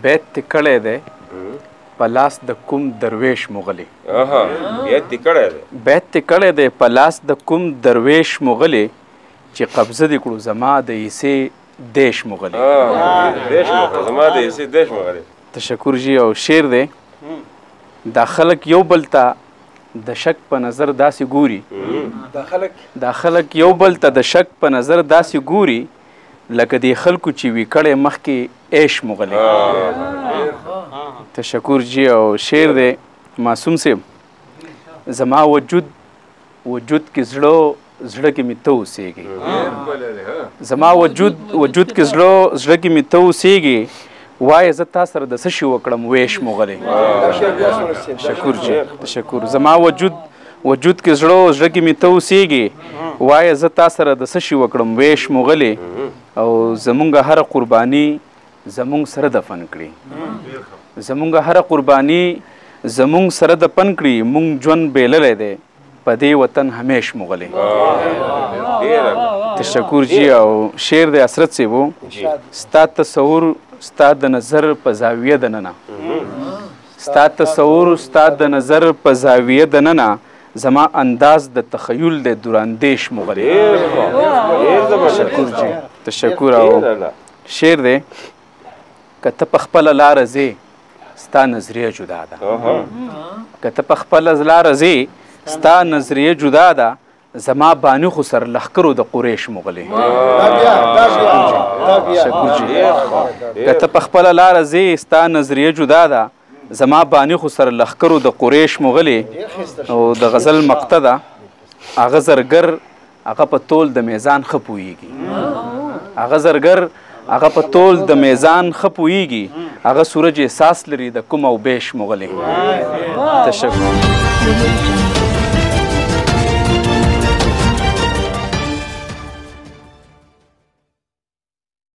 بیت تی کړی دی په لاس د کوم درویش مغلی. بیت تی کړی دی بیت تی کړی دی په لاس د کوم درویش مغلی چې قبضه دې کړو زما د عیسې دیش مغلی. دیش مغلی زما د عیسې دیش مغلی. تشکر جی. او شعر دی دا خلک یو بل ته د شک په نظر داسې ګوري. دا خلک یو بل ته د شک په نظر داسې ګوري لکه دې خلکو چې وي کړی مخکې عیش مغلی. تشکر جی. او شعر دی معصوم صاحب زما وجود کې زړه کې مې ته اوسېږي. زما وجود کې زړه کې مې ته اوسېږي وایه زه تا سره د څه شي وکړم ویش مغلی. تشکر جی. تشکر. زما وجود کې زړه کې مې ته اوسېږي وایه زه تا سره د څه شي وکړم ویش مغلی. او زمونږ هره قرباني زمونږ سره دفن کړي. زمونږ هره قرباني زمونږ سره دفن کړي. مونږ ژوند بیللی دی په دې وطن همیش مغلی. تشکر جی. او شعر دی اسرت صاحب ستا تصور ستا د نظر په زاویه د ننه. ستا تصور ستا د نظر په زاویه د ننه زما انداز د تخیل د دوراندیش مغلی. تشکر جی. تشکر. او شعر دی که ته په خپله لاره ځې ستا نظریه جدا ده. که ته په خپله لاره ځې ستا نظریه جدا ده زما بانی خو سر لښکرو د قریش مغلی. تشکر جی. که ته په خپله لاره ځې ستا نظریه جدا ده زما بانی خو سر لښکرو د قریش مغلی. او د غزل مقطع ده هغه زرګر هغه په تول د میزان ښه پوهېږي. هغه زرګر هغه په تول د میزان ښه پوهېږي. هغه سورج احساس لري د کوم او بیش مغلی. تشکر.